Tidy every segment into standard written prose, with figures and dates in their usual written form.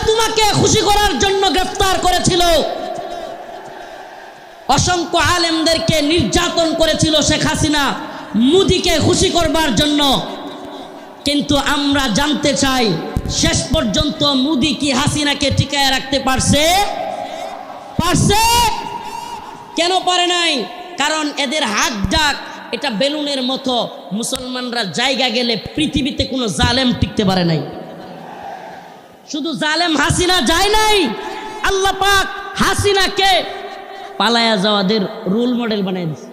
তোমাকে খুশি করার জন্য গ্রেফতার করেছিল, অসংখ্য আলেমদেরকে নির্যাতন করেছিল শেখ হাসিনা মোদিকে খুশি করবার জন্য। কিন্তু আমরা জানতে চাই শেষ পর্যন্ত মোদি কি হাসিনাকে টিকায় রাখতে পারছে? কেন পারে নাই? কারণ এদের হাত ডাক এটা বেলুনের মতো, মুসলমানরা জায়গা গেলে পৃথিবীতে কোনো জালেম টিকতে পারে নাই। শুধু জালেম হাসিনা যায় নাই, আল্লাহ পাক হাসিনাকে পালায়া যাওয়াদের রোল মডেল বানাই দিছে।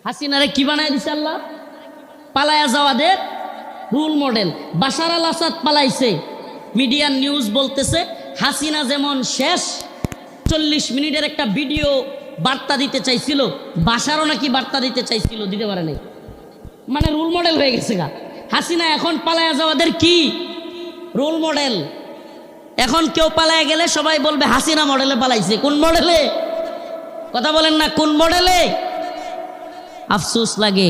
হাসিনারে কি বানাই দিছে আল্লাহ? পালায়া যাওয়াদের রোল মডেল। বাশার আল আসাদ পালাইছে, মিডিয়ার নিউজ বলতেছে হাসিনা যেমন শেষ 40 মিনিটের একটা ভিডিও বার্তা দিতে চাইছিল, বাশারও নাকি বার্তা দিতে চাইছিল, দিতে পারে নাই। মানে রোল মডেল হয়ে গেছে গা হাসিনা। এখন পালায়া যাওয়াদের কি রোল মডেল। এখন কেউ পালায়া গেলে সবাই বলবে হাসিনা মডেলে পালাইছে। কোন মডেলে? কথা বলেন না, কোন মডেলে? আফসোস লাগে,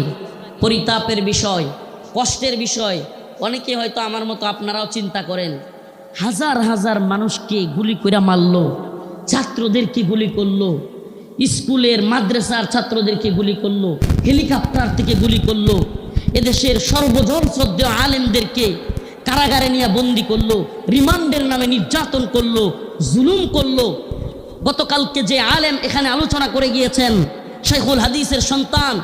পরিতাপের বিষয়, কষ্টের বিষয়। অনেকে হয়তো আমার মতো আপনারাও চিন্তা করেন, হাজার হাজার মানুষকে গুলি করে মারলো, ছাত্রদেরকে গুলি করলো, স্কুলের মাদ্রাসার ছাত্রদেরকে গুলি করলো, হেলিকপ্টার থেকে গুলি করলো, এদেশের সর্বজন শ্রদ্ধেয় আলেমদেরকে কারাগারে নিয়ে বন্দি করলো, রিমান্ডের নামে নির্যাতন করলো, জুলুম করলো। গতকালকে যে আলেম এখানে আলোচনা করে গিয়েছেন, শাইখুল হাদিসের সন্তান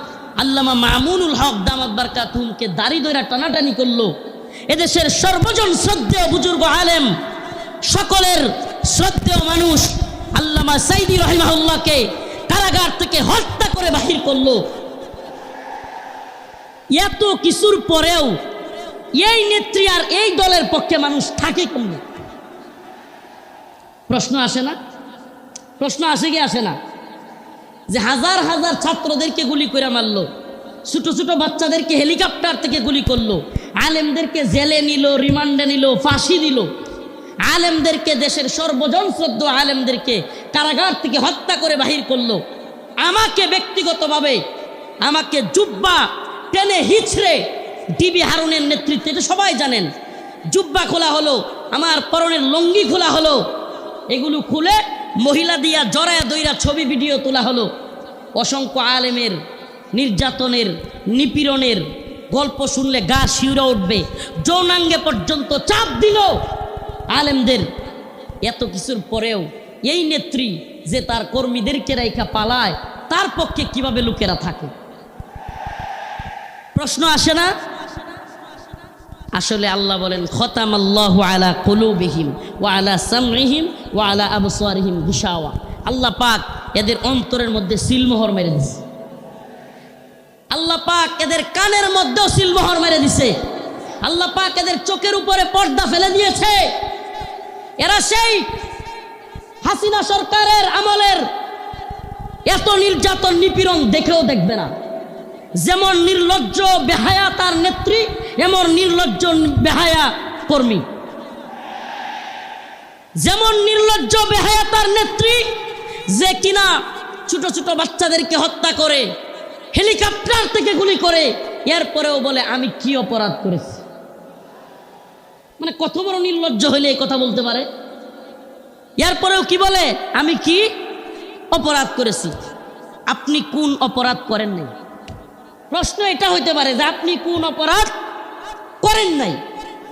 আল্লামা মামুনুল হক দামাত বারকাতুহুমকে দাড়ি ধরে টানাটানি করলো। এদেশের সর্বজন শ্রদ্ধেয় বুজুর্গ আলেম, সকলের শ্রদ্ধেয় মানুষ আল্লামা সাইদি রাহিমাহুল্লাহকে কারাগার থেকে হত্যা করে বাহির করলো। এত কিছুর পরেও এই নেত্রী আর এই দলের পক্ষে মানুষ থাকে কেমন? প্রশ্ন আসে না? প্রশ্ন আসে কি আসে না? যে হাজার হাজার ছাত্রদেরকে গুলি করে মারলো, ছোট ছোট বাচ্চাদেরকে হেলিকপ্টার থেকে গুলি করলো, আলেমদেরকে জেলে নিল, রিমান্ডে নিল, ফাঁসি দিল, আলেমদেরকে, দেশের সর্বজন শ্রদ্ধ আলেমদেরকে কারাগার থেকে হত্যা করে বাহির করলো। আমাকে ব্যক্তিগতভাবে আমাকে জুব্বা টেনে হিচড়ে ডিবি হারুনের নেতৃত্বে, এটা সবাই জানেন, জুব্বা খোলা হলো, আমার পরনের লঙ্গি খোলা হলো, এগুলো খুলে মহিলা দিয়া জড়ায়া দইরা ছবি ভিডিও তোলা হলো। অসংখ্য আলেমের নির্যাতনের, নিপীড়নের গল্প শুনলে গা শিউরে উঠবে। যৌনাঙ্গে পর্যন্ত চাপ দিল আলেমদের। এত কিছুর পরেও এই নেত্রী যে তার কর্মীদেরকে রাইখা পালায়, তার পক্ষে কিভাবে লোকেরা থাকে? প্রশ্ন আসে না? আসলে আল্লাহ বলেন খতামাল্লাহু আলা কুলুবিহিম ওয়া আলা সামইহিম ওয়া আলা আবসারিহিম গিশাওয়া। আল্লাহ পাক এদের অন্তরের মধ্যে সিলমোহর মেরে দিছে। আল্লাহ পাক এদের কানের মধ্যেও সিলমোহর মেরে দিছে। আল্লাহ পাক এদের চোখের উপরে পর্দা ফেলে দিয়েছে। এরা সেই হাসিনা সরকারের আমলের এত নির্যাতন নিপীড়ন দেখেও দেখবে না। যেমন নির্লজ্জ বেহায়া তার নেত্রী, এমন নির্লজ্জ বেহায়া কর্মী। যেমন নির্লজ্জ বেহায়া তার নেত্রী, যে কিনা ছোট ছোট বাচ্চাদেরকে হত্যা করে, হেলিকপ্টার থেকে গুলি করে, এরপরেও বলে আমি কি অপরাধ করেছি। মানে কত বড় নির্লজ্জ হইলে এই কথা বলতে পারে? এরপরেও কি বলে আমি কি অপরাধ করেছি। আপনি কোন অপরাধ করেন নাই? প্রশ্ন এটা হইতে পারে যে আপনি কোন অপরাধ করেন নাই,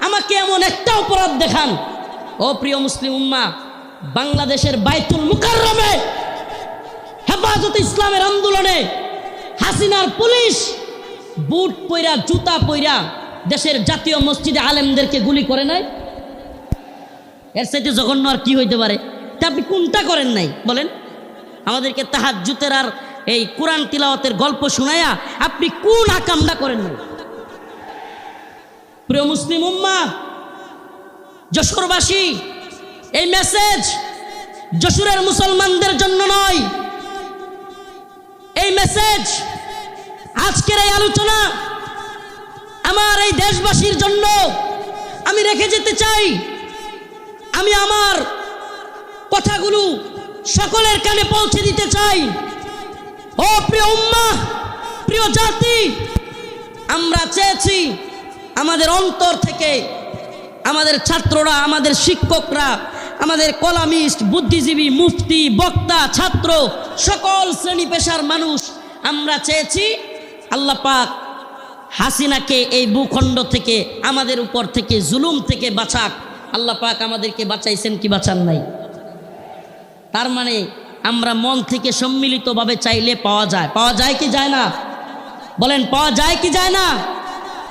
আমাকে এমন একটা অপরাধ দেখান। ও প্রিয় মুসলিম উম্মাহ, বাংলাদেশের বাইতুল মুকাররমে হেফাজতে ইসলামের আন্দোলনে হাসিনার পুলিশ বুট পইরা, জুতা পইরা দেশের জাতীয় মসজিদে আলেমদেরকে গুলি করে নাই? এর চাইতে জঘন্য আর কি হইতে পারে? তা আপনি কোনটা করেন নাই বলেন? আমাদেরকে তাহাজ্জুদের আর এই কোরআন তিলাওয়াতের গল্প শোনায়া আপনি কোন আকামটা করেন নাই? প্রিয় মুসলিম উম্মাহ, যশোরবাসী, এই মেসেজ যশোরের মুসলমানদের জন্য নয়, এই মেসেজ, আজকের এই আলোচনা আমার এই দেশবাসীর জন্য আমি রেখে যেতে চাই। আমি আমার কথাগুলো সকলের কানে পৌঁছে দিতে চাই। ও প্রিয় উম্মাহ, প্রিয় জাতি, আমরা চেয়েছি আমাদের অন্তর থেকে আমাদের ছাত্ররা, আমাদের শিক্ষকরা, আমাদের কলামিস্ট, বুদ্ধিজীবী, মুফতি, বক্তা, ছাত্র, সকল শ্রেণী পেশার মানুষ আমরা চেয়েছি আল্লাহ পাক হাসিনাকে এই ভূখণ্ড থেকে, আমাদের উপর থেকে, জুলুম থেকে বাঁচাক। আল্লাহ পাক আমাদেরকে বাঁচাইছেন কি বাঁচান নাই? তার মানে আমরা মন থেকে সম্মিলিতভাবে চাইলে পাওয়া যায়। পাওয়া যায় কি যায় না? বলেন, পাওয়া যায় কি যায় না?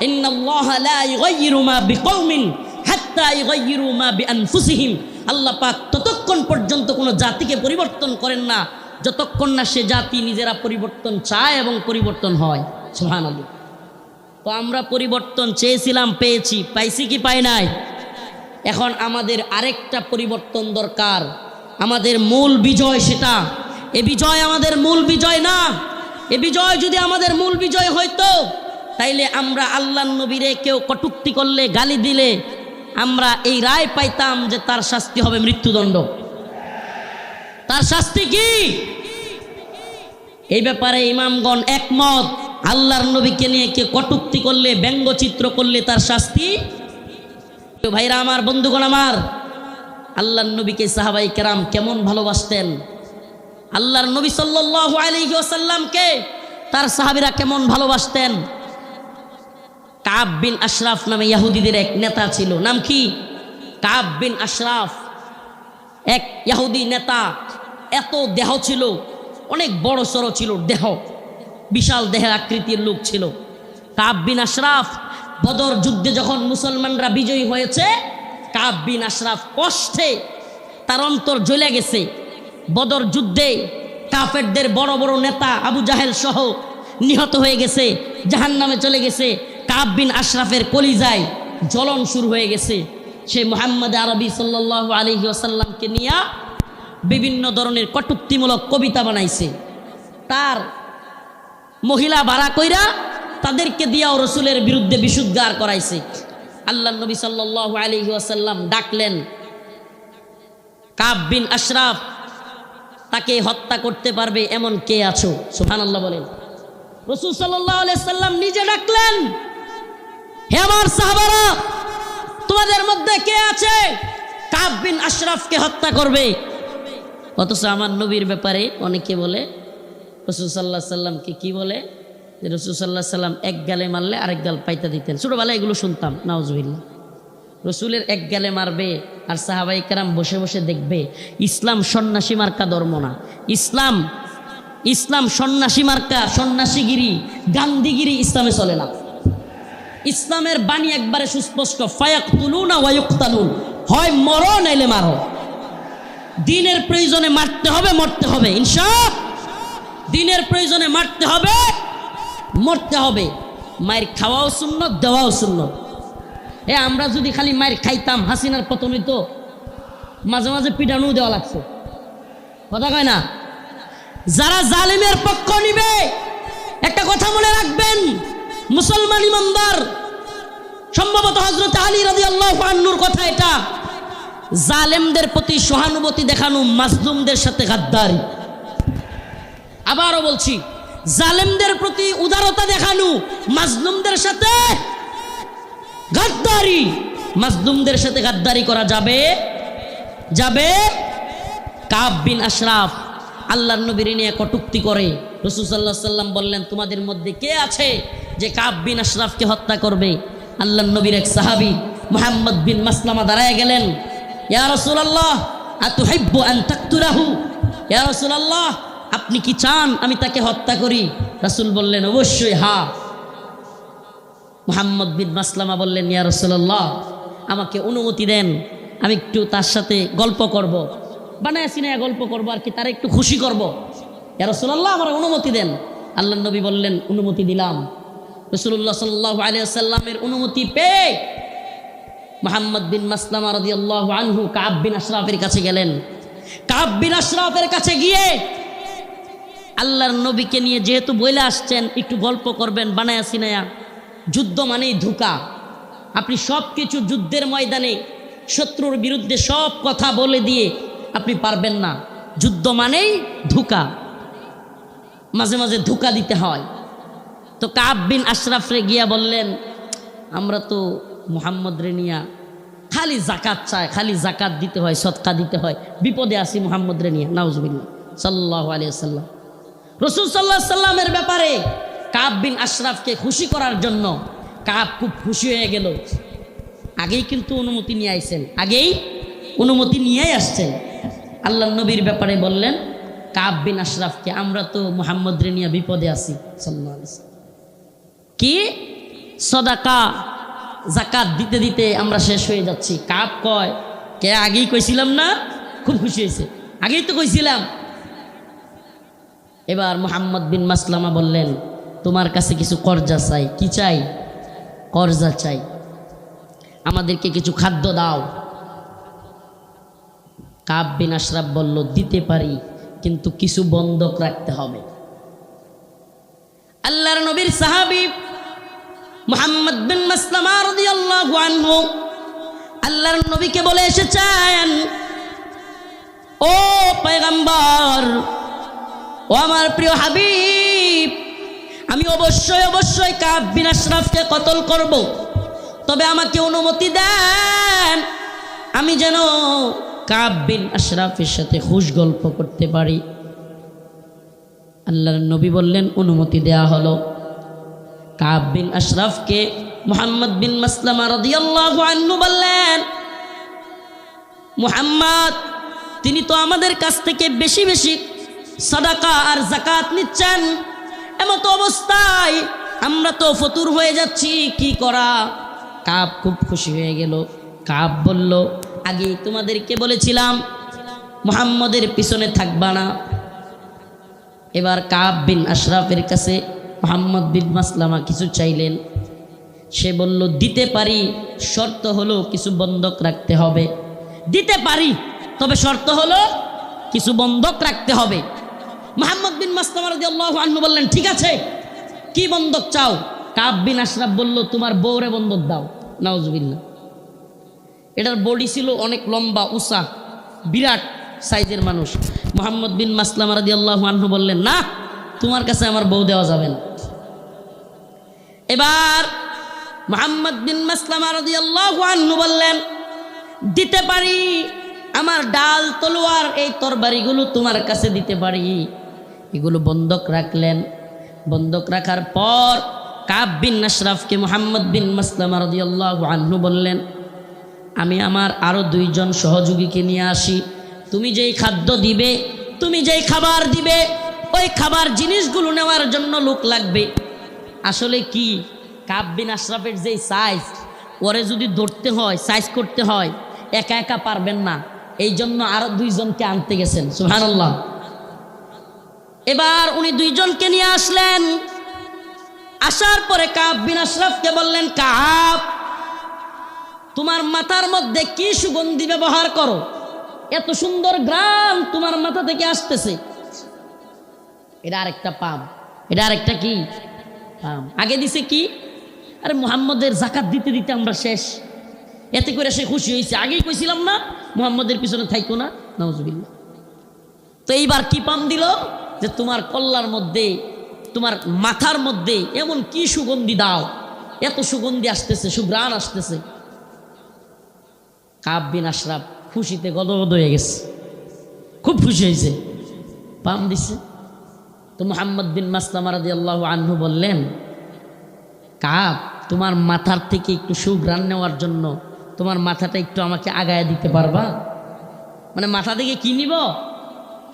ইন্নাল্লাহা লা ইউগাইয়িরু মা বিকওমিন হাত্তা ইউগাইয়িরু মা বিআনফুসিহিম। আল্লাহ পাক ততক্ষণ পর্যন্ত কোনো জাতিকে পরিবর্তন করেন না যতক্ষণ না সে জাতি নিজেরা পরিবর্তন চায় এবং পরিবর্তন হয়। সুবহানাল্লাহ। তো আমরা পরিবর্তন চেয়েছিলাম, পেয়েছি। পাইছি কি পাই নাই? এখন আমাদের আরেকটা পরিবর্তন দরকার। আমাদের মূল বিজয় সেটা। এ বিজয় আমাদের মূল বিজয় না। এ বিজয় যদি আমাদের মূল বিজয় হইতো তাইলে আমরা আল্লাহর নবীরে কেউ কটূক্তি করলে, গালি দিলে আমরা এই রায় পাইতাম যে তার শাস্তি হবে মৃত্যুদণ্ড। তার শাস্তি কি? এই ব্যাপারে ইমামগণ একমত। আল্লাহর নবীকে নিয়ে কেউ কটূক্তি করলে, ব্যঙ্গচিত্র করলে তার শাস্তি। ভাইরা আমার, বন্ধুগণ আমার, আল্লাহর নবীকে সাহাবাই কেরাম কেমন ভালোবাসতেন। আল্লাহর নবী সাল্লাল্লাহু আলাইহি ওয়াসাল্লামকে তার সাহাবীরা কেমন ভালোবাসতেন। কাব বিন আশরাফ নামে ইহুদিদের এক নেতা ছিল। নাম কি? কাব বিন আশরাফ, এক ইহুদি নেতা। এত দেহ ছিল, অনেক বড় সড়ো ছিল দেহ, বিশাল দেহের আকৃতির লোক ছিল কাব বিন আশরাফ। বদর যুদ্ধে যখন মুসলমানরা বিজয়ী হয়েছে, কাব বিন আশরাফ কষ্টে তার অন্তর জ্বলে গেছে। বদর যুদ্ধে কাফেরদের বড় বড় নেতা আবু জাহেল সহ নিহত হয়ে গেছে, জাহান্নামে চলে গেছে। কাব বিন আশরাফের কলিজায় জ্বলন শুরু হয়ে গেছে। সে মুহাম্মদ আরবি সাল্লাল্লাহু আলাইহি ওয়াসাল্লামকে নিয়ে বিভিন্ন ধরনের কটূক্তিমূলক কবিতা বানাইছে। তার মহিলা ভাড়া কইরা তাদেরকে দিয়াও রসুলের বিরুদ্ধে বিশুদ্ধার করাইছে। আল্লাহ নবী সাল্লাল্লাহু আলাইহি ওয়াসাল্লাম ডাকলেন, কাব বিন আশরাফ, তাকে হত্যা করতে পারবে এমন কে আছো? সুবহানাল্লাহ বলেন। রাসূল সাল্লাল্লাহু আলাইহি ওয়াসাল্লাম নিজে ডাকলেন, হে আমার সাহাবারা, তোমাদের মধ্যে কে আছে কাব বিন আশরাফকে হত্যা করবে? অথচ আমার নবীর ব্যাপারে অনেকে বলে, রাসূল সাল্লাল্লাহু আলাইহি সাল্লামকে কি বলে, যে রাসূল সাল্লাল্লাহু আলাইহি সাল্লাম এক গালে মারলে আরেক গাল পাইতা দিতেন। ছোটবেলায় এগুলো শুনতাম, নাউজুবিল্লাহ। রসুলের এক গালে মারবে আর সাহাবাই কেরাম বসে বসে দেখবে। ইসলাম সন্ন্যাসী মার্কা ধর্ম না। ইসলাম সন্ন্যাসী মার্কা, সন্ন্যাসীগিরি, গান্ধীগিরি ইসলামে চলে না। ইসলামের বাণী একবারে সুস্পষ্ট, ফায়াকতুলুনা ওয়া ইউকতালুন, হয় মরো নাইলে মারো। দিনের প্রয়োজনে মারতে হবে, মরতে হবে। ইনসাফ, দিনের প্রয়োজনে মারতে হবে, মরতে হবে। মায়ের খাওয়াও সুন্নত, দেওয়াও সুন্নত। আমরা যদি খালি মায়ের খাইতাম, হাসিনার পতন হইতো। মাঝে মাঝে পিটানো দেওয়া লাগছে, কথা কয় না? যারা জালিমের পক্ষ নিবে, একটা কথা মনে রাখবেন, মুসলমান ইমানদার, সম্ভবত হযরত আলী রাদিয়াল্লাহু আনহুর কথা এটা, জালেমদের প্রতি সহানুভূতি দেখানো মাজলুমদের সাথে গাদ্দারি। আবারও বলছি, জালেমদের প্রতি উদারতা দেখানো মাজলুমদের সাথে গাদ্দারি। মাজলুমদের সাথে গাদ্দারি করা যাবে। কাব বিন আশরাফ আল্লাহর নবীর নিয়ে কটূক্তি করে। রাসূল সাল্লাল্লাহু আলাইহি ওয়াসাল্লাম বললেন, তোমাদের মধ্যে কে আছে যে কাব বিন আশরাফকে হত্যা করবে? আল্লাহর নবীর এক সাহাবী মুহাম্মদ বিন মাসলামা দাঁড়ায় গেলেন, ইয়া রাসূলুল্লাহ আতুহিব্বু আন তাকতুলাহু? ইয়া রাসূলুল্লাহ, আপনি কি চান আমি তাকে হত্যা করি? রাসূল বললেন, অবশ্যই হ্যাঁ। মুহাম্মদ বিন মাসলামা বললেন, ইয়া রাসূলুল্লাহ, আমাকে অনুমতি দেন, আমি একটু তার সাথে গল্প করব, বানায় সিনায় গল্প করব আর কি, তারা একটু খুশি করব। ইয়া রাসূলুল্লাহ, আমার অনুমতি দেন। আল্লাহর নবী বললেন, অনুমতি দিলাম। রাসূলুল্লাহ সাল্লাল্লাহু আলাইহি ওয়াসাল্লামের অনুমতি পেয়ে মুহাম্মদ বিন মাসলামা রাদিয়াল্লাহু আনহু কাব বিন আশরাফের কাছে গেলেন। কাব বিন আশরাফের কাছে গিয়ে আল্লাহর নবীকে নিয়ে যেহেতু বইলে আসছেন, একটু গল্প করবেন বানায়া সিনায়া। যুদ্ধ মানেই ধোঁকা। আপনি সব কিছু যুদ্ধের ময়দানে শত্রুর বিরুদ্ধে সব কথা বলে দিয়ে আপনি পারবেন না। যুদ্ধ মানেই ধোঁকা, মাঝে মাঝে ধোঁকা দিতে হয়। তো কাব বিন আশরাফ রে গিয়া বললেন, আমরা তো মুহাম্মদ রে নিয়া খালি জাকাত চায়, খালি জাকাত দিতে হয়, সদকা দিতে হয়। বিপদে আসি মুহাম্মদ রে নিয়ে, নাউজুবিল্লাহ সাল্লাল্লাহু আলাইহি ওয়াসাল্লাম। রাসূল সাল্লাল্লাহু আলাইহি সাল্লামের ব্যাপারে কাব বিন আশরাফকে খুশি করার জন্য কাব খুব খুশি হয়ে গেল। আগেই কিন্তু অনুমতি নিয়ে আইছেন, আগেই অনুমতি নিয়েই আসছেন। আল্লাহর নবীর ব্যাপারে বললেন কাব বিন আশরাফকে, আমরা তো মুহাম্মদ রে নিয়ে বিপদে আছি সাল্লাল্লাহু আলাইহি ওয়াসাল্লাম। কি সদাকা জাকাত দিতে দিতে আমরা শেষ হয়ে যাচ্ছি। কাব কয়, কে আগেই কইছিলাম না? খুব খুশি হয়েছে, আগেই তো কইছিলাম। এবার মুহাম্মদ বিন মাসলামা বললেন, তোমার কাছে কিছু কর্জা চাই। কি চাই? কর্জা চাই, আমাদেরকে কিছু খাদ্য দাও। কাব বিন আশরাফ বলল, দিতে পারি, কিন্তু কিছু বন্ধক রাখতে হবে। আল্লাহর নবীর সাহাবী মুহাম্মদ বিন মাসলামা রাদিয়াল্লাহু আনহু আল্লাহর নবীকে বলে এসেছেন, ও পয়গম্বর, ও আমার প্রিয় হাবিব, আমি অবশ্যই অবশ্যই কাব বিন আশরাফকে কতল করব, তবে আমাকে অনুমতি দেন আমি যেন কাব বিন আশরাফের সাথে খুশ গল্প করতে পারি। আল্লাহর নবী বললেন, অনুমতি দেয়া হলো। কাব বিন আশরাফকে মুহাম্মদ বিন মাসলামা রাদিয়াল্লাহু আনহু বললেন, মুহাম্মদ তিনি তো আমাদের কাছ থেকে বেশি বেশি সাদাকা আর যাকাত নিচ্ছেন, এমত অবস্থায় আমরা তো ফতুর হয়ে যাচ্ছি, কি করা? কাব খুব খুশি হয়ে গেল। কাব বলল, আগে তোমাদেরকে বলেছিলাম মুহাম্মদের পিছনে থাকবা না। এবার কাব বিন আশরাফের কাছে মুহাম্মদ বিন মাসলামা কিছু চাইলেন। সে বলল, দিতে পারি, শর্ত হলো কিছু বন্ধক রাখতে হবে। দিতে পারি, তবে শর্ত হলো কিছু বন্ধক রাখতে হবে। মুহাম্মদ বিন মাসলামা রাদিয়াল্লাহু আনহু বললেন, ঠিক আছে, কি বন্ধক চাও? কাব বিন আশরাফ বলল, তোমার বউরে বন্ধক দাও। নাউজুবিল্লাহ। এটার বডি ছিল অনেক লম্বা উঁচা, বিরাট সাইজের মানুষ। মুহাম্মদ বিন মাসলামা রাদিয়াল্লাহু আনহু বললেন, না, তোমার কাছে আমার বউ দেওয়া যাবে না। এবার মুহাম্মদ বিন মাসলামা রাদিয়াল্লাহু আনহু বললেন, দিতে পারি, আমার ডাল তলোয়ার এই তরবারিগুলো তোমার কাছে দিতে পারি। এগুলো বন্ধক রাখলেন। বন্ধক রাখার পর কাব বিন আশরাফকে মুহাম্মদ বিন মাসলামা রাদিয়াল্লাহু আনহু বললেন, আমি আমার আরো 2 জন সহযোগীকে নিয়ে আসি। তুমি যেই খাদ্য দিবে, তুমি যেই খাবার দিবে, ওই খাবার জিনিসগুলো নেওয়ার জন্য লোক লাগবে। আসলে কি, কাব বিন আশরাফের যেই সাইজ, ওরে যদি ধরতে হয়, সাইজ করতে হয়, একা একা পারবেন না, এই জন্য আরো 2 জনকে আনতে গেছেন। সুবহানাল্লাহ। এবার উনি 2 জনকে নিয়ে আসলেন। আসার পরে কাব বিন আশরাফকে বললেন, কাব, তোমার মাথার মধ্যে কি সুগন্ধি ব্যবহার করো? এত সুন্দর গ্রাম তোমার মাথা থেকে আসতেছে। এটা আরেকটা পাম, এটা আরেকটা কি পাম। আগে দিছে কি, আরে মুহাম্মদের যাকাত দিতে দিতে আমরা শেষ, এতে করে সে খুশি হয়েছে। আগেই কইছিলাম না মুহাম্মদের পিছনে থাইকো না, নাউজুবিল্লাহ। তো এইবার কি পাম দিল, যে তোমার কল্লার মধ্যে, তোমার মাথার মধ্যে এমন কি সুগন্ধি দাও, এত সুগন্ধি আসতেছে, সুঘ্রাণ আসতেছে। কাব বিন আশরাফ খুশিতে গদগদ হয়ে গেছে, খুব খুশি হয়েছে, পাম দিছে। তো মুহাম্মদ বিন মাসলামা রাদিয়াল্লাহু আনহু বললেন, কাব, তোমার মাথার থেকে একটু সুঘ্রাণ নেওয়ার জন্য তোমার মাথাটা একটু আমাকে আগায় দিতে পারবা? মানে মাথা থেকে কি নিব?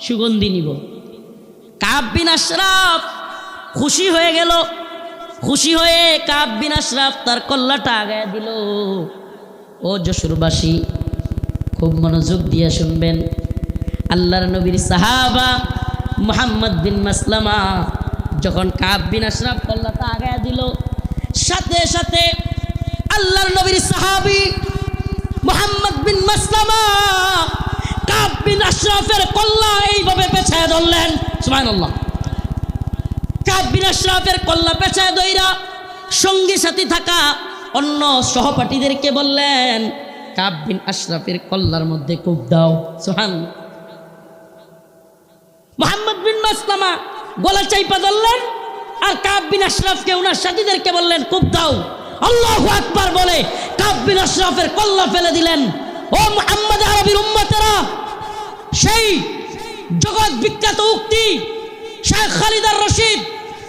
সুগন্ধি নিব। কাব বিন আশরাফ খুশি হয়ে গেল। খুশি হয়ে কাব বিন আশরাফ তার কল্লাটা আগায় দিল। ও যশোরবাসী, খুব মনোযোগ দিয়ে শুনবেন। আল্লাহর নবীর সাহাবা মুহাম্মদ বিন মাসলামা যখন কাব বিন আশরাফ কল্লাটা আগায় দিল, সাথে সাথে আল্লাহর নবীর সাহাবী মুহাম্মদ বিন মাসলামা কাব বিন আশরাফের কল্লা এইভাবে পেছায় ধরলেন। সুবহানাল্লাহ। কাব বিন আশরাফের কল্লা পেছায় ধইরা সঙ্গী সাথী থাকা অন্য সহপাঠীদেরকে বললেন, কাব বিন আশরাফের কল্লার মধ্যে কূপ দাও। সুবহানাল্লাহ। মুহাম্মদ বিন মাসলামা গলা চাইপা ধরলেন, আর কাব বিন আশরাফকে ওনার সাথীদেরকে বললেন, কূপ দাও। আল্লাহু আকবার বলে কাব বিন আশরাফের কল্লা ফেলে দিলেন। ও মুহাম্মদ আরবির উম্মতেরা, সেই জগৎ বিখ্যাত উক্তি শেখ খালিদ আর রশিদ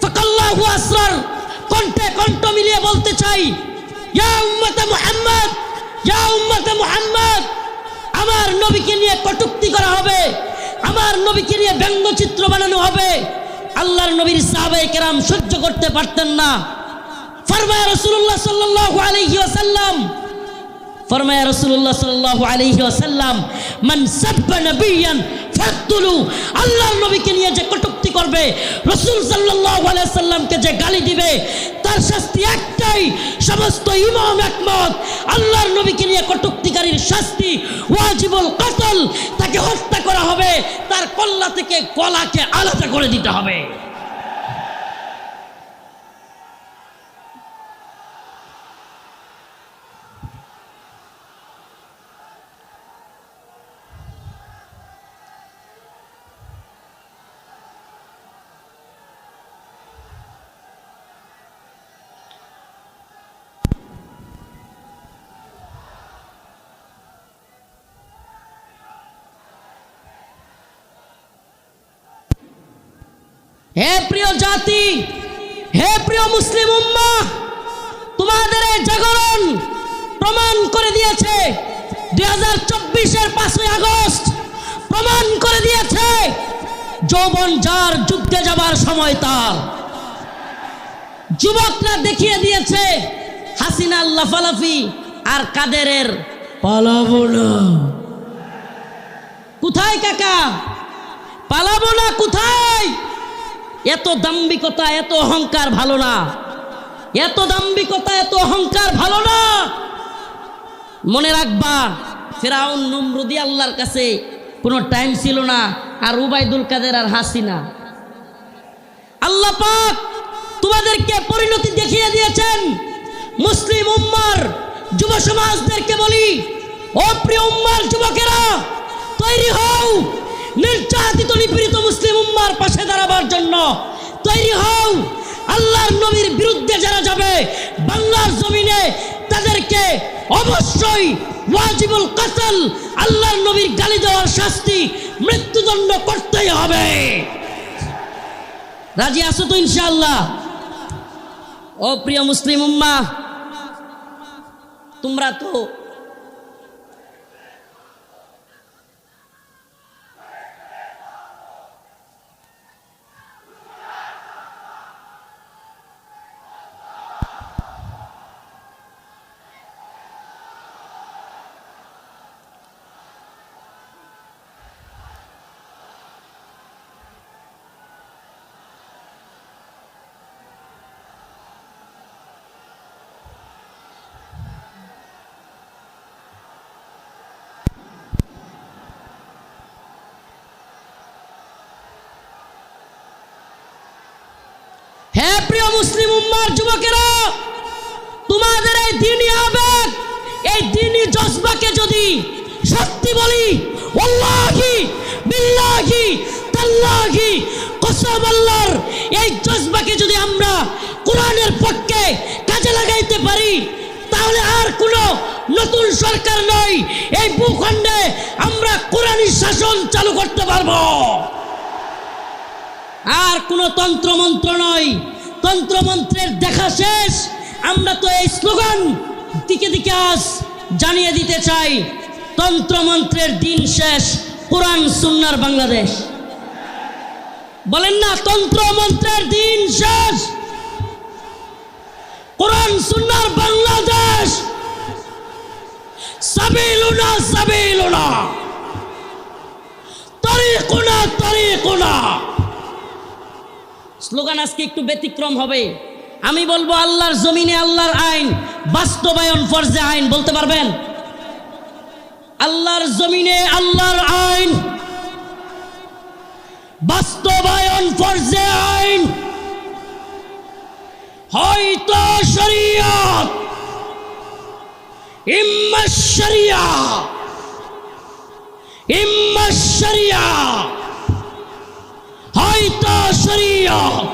ফাকাল্লাহু আসরার কণ্ঠে কণ্ঠ মিলিয়ে বলতে চাই, ইয়া উম্মতে মুহাম্মদ, ইয়া উম্মতে মুহাম্মদ, আমার নবীকে নিয়ে কটূক্তি করা হবে, আমার নবীকে নিয়ে ব্যঙ্গচিত্র বানানো হবে। আল্লাহর নবীর সাহাবায়ে কেরাম সহ্য করতে পারতেন না। ফরমায়া রাসূলুল্লাহ সাল্লাল্লাহু আলাইহি ওয়াসাল্লাম, ফরমায়া রাসূলুল্লাহ সাল্লাল্লাহু আলাইহি ওয়াসাল্লাম, মান সাব্বা নবিয়ান ফাকতুলু, আল্লাহর নবীকে নিয়ে যে কটূক্তি করবে, রাসূল সাল্লাল্লাহু আলাইহি ওয়াসাল্লামকে যে গালি দিবে, তার শাস্তি একটাই, সমস্ত ইমাম একমত, আল্লাহর নবীকে নিয়ে কটূক্তিকারীর শাস্তি ওয়াজিবুল কতল, তাকে হত্যা করা হবে, তার কল্লা থেকে গলাকে আলাদা করে দিতে হবে। হে প্রিয় জাতি, হে প্রিয় মুসলিম উম্মাহ, তোমাদের এই জাগরণ প্রমাণ করে দিয়েছে, 2024-এর 5ই আগস্ট প্রমাণ করে দিয়েছে, যৌবন যার যুদ্ধে যাবার সময় তার। যুবকরা দেখিয়ে দিয়েছে হাসিনার লাফালাফি আর কাদেরের পালাবো না। কোথায় কাকা? পালাবো না কোথায়? এত দাম্ভিকতা, এত অহংকার ভালো না, এত দাম্ভিকতা, এত অহংকার ভালো না। মনে রাখবা, ফিরাউন নমরুদি আল্লাহর কাছে কোনো টাইম ছিল না, আর উবাইদুল কাদের আর হাসিনা। আল্লাহ পাক তোমাদেরকে পরিণতি দেখিয়ে দিয়েছেন। মুসলিম উম্মার যুব সমাজদেরকে বলি, ও প্রিয় উম্মার যুবকেরা, তৈরি হও নির্যাতিত নিপীড়িত মুসলিম উম্মার পাশে দাঁড়াবার জন্য। তৈরি হও, আল্লাহর নবীর বিরুদ্ধে যারা যাবে বাংলার জমিনে, তাদেরকে অবশ্যই ওয়াজিবুল কতল, আল্লাহর নবীর গালি দেওয়ার শাস্তি, মৃত্যুদণ্ড করতেই হবে। রাজি আছো তো ইনশাআল্লাহ? ও প্রিয় মুসলিম উম্মা, তোমরা তো হে প্রিয় মুসলিম উম্মার যুবকেরা, তোমাদের এই দ্বীনি আবেগ, এই দ্বীনি জজবাকে যদি সত্যি বলি, ওয়াল্লাহি বিল্লাহি তাল্লাহি কসম আল্লাহর, এই জজবাকে যদি আমরা কোরআনের পক্ষে কাজে লাগাইতে পারি, তাহলে আর কোনো নতুন সরকার নয়, এই ভূখণ্ডে আমরা কোরআনী শাসন চালু করতে পারবো। আর কোনো তন্ত্রমন্ত্র নয়, তন্ত্রমন্ত্রের দেখা শেষ। আমরা তো এই স্লোগান দিকে দিকে আজ জানিয়ে দিতে চাই, তন্ত্রমন্ত্রের দিন শেষ, কোরআন সুন্নাহর বাংলাদেশ। বলেন না, তন্ত্রমন্ত্রের দিন শেষ, কোরআন সুন্নাহর বাংলাদেশ। সাবিলুনা সাবিলুনা, তরিকুনা তরিকুনা। স্লোগান আজকে একটু ব্যতিক্রম হবে। আমি বলবো, আল্লাহর জমিনে আল্লাহর আইন বাস্তবায়ন ফরজে আইন। বলতে পারবেন? আল্লাহর জমিনে আল্লাহর আইন বাস্তবায়ন ফরজে আইন। হয়তো শরিয়ত, ইম্মা শরিয়া, ইম্মা শরিয়া, হয়তো শরিয়ত,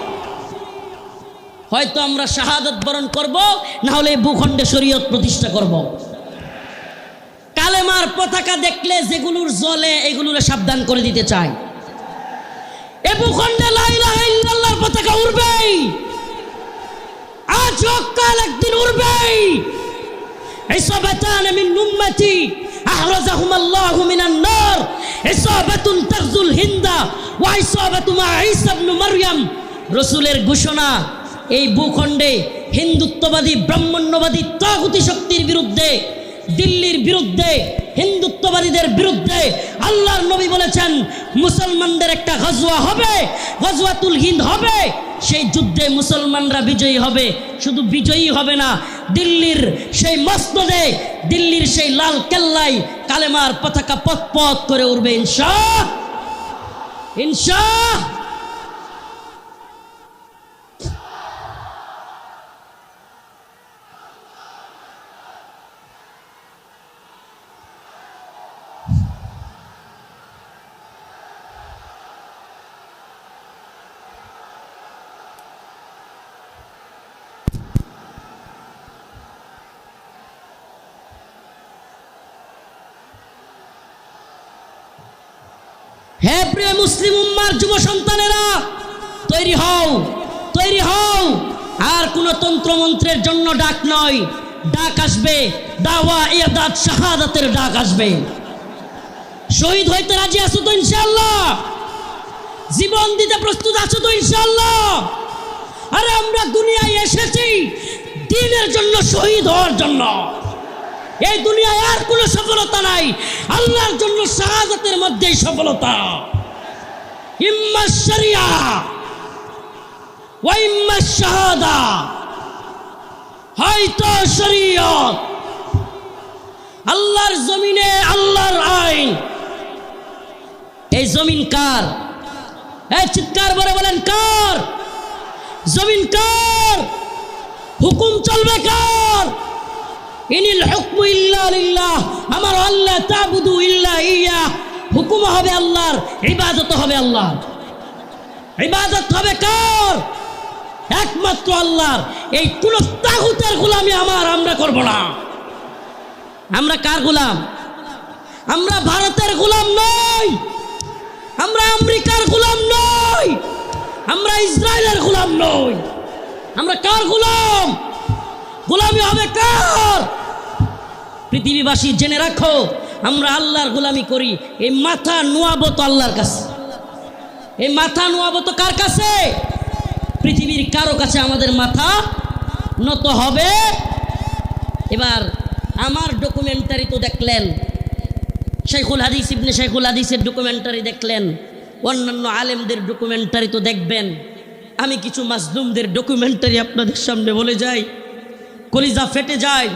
হয়তো আমরা শাহাদাত বরণ করব, না হলে ভূখণ্ডে শরীয়ত প্রতিষ্ঠা করব। কালেমার পতাকা দেখলে যেগুলোর জ্বলে এগুলোরে সাবধান করে দিতে চাই। এ ভূখণ্ডে লা ইলাহা ইল্লাল্লাহর পতাকা উড়বেই, আজ হোক কাল একদিন উড়বেই। ইসাবাতান মিন উম্মতি আহরাজাহুম আল্লাহু মিনান নার, ইসাবাতুন তাগজুল হিন্দা ওয়া ইসাবাতু মা ঈসা ইবনে মারইয়াম। রাসূলের ঘোষণা, এই ভূখণ্ডে হিন্দুত্ববাদী ব্রাহ্মণ্যবাদী তাগুতি শক্তির বিরুদ্ধে, দিল্লির বিরুদ্ধে, হিন্দুত্ববাদীদের বিরুদ্ধে আল্লাহর নবী বলেছেন মুসলমানদের একটা গজওয়া হবে, গজওয়াতুল হিন্দ হবে। সেই যুদ্ধে মুসলমানরা বিজয়ী হবে। শুধু বিজয়ী হবে না, দিল্লির সেই মসনদে, দিল্লির সেই লাল কেল্লায় কালেমার পতাকা পথ পথ করে উঠবে ইনশাআল্লাহ, ইনশাআল্লাহ। হে প্রিয় মুসলিম উম্মার যুব সন্তানেরা, তৈরি হও, তৈরি হও। আর কোন তন্ত্রমন্ত্রের জন্য ডাক নয়, ডাক আসবে দাওয়া ইয়াদাত শাহাদাতের ডাক আসবে। শহীদ হইতে রাজি আছো তো ইনশাআল্লাহ? জীবন দিতে প্রস্তুত আছো তো ইনশাআল্লাহ? আরে আমরা দুনিয়ায় এসেছি দ্বীনের জন্য, শহীদ হওয়ার জন্য। এই দুনিয়ায় আর কোনো সফলতা নাই, আল্লাহর জন্য শাহাদাতের মধ্যেই সফলতা। ইম্মা শরিয়া ওয়া ইম্মা শাহাদা, হয়তো শরীয়ত। আল্লাহর জমিনে আল্লাহর আইন। এই জমিন কার? এই চিৎকার করে বলেন কার? জমিন কার? হুকুম চলবে কার? ইনিল হুকমু ইল্লা লিল্লাহ, আমার আল্লাহ তাবুদু ইল্লা ইয়া। হুকুম হবে আল্লাহর, ইবাদত হবে আল্লাহর। ইবাদত হবে কার? একমাত্র আল্লাহর। এই কোন তাগুতের গোলামি আমরা করব না। আমরা কার গোলাম? আমরা ভারতের গোলাম নই, আমরা আমেরিকার গোলাম নই, আমরা ইসরায়েলের গোলাম নই। আমরা কার গোলাম? গোলামি হবে কার? পৃথিবীবাসী জেনে রাখো, আমরা আল্লাহর গোলামি করি। এই মাথা নোয়াবো তো আল্লাহর কাছে। এই মাথা নোয়াবো তো কার কাছে? পৃথিবীর কারো কাছে আমাদের মাথা নত হবে। এবার আমার ডকুমেন্টারি তো দেখলেন, শাইখুল হাদিস ইবনে শাইখুল হাদিসের ডকুমেন্টারি দেখলেন, অন্যান্য আলেমদের ডকুমেন্টারি তো দেখবেন। আমি কিছু মাজলুমদের ডকুমেন্টারি আপনাদের সামনে বলে যাই, কলিজা ফেটে যায়।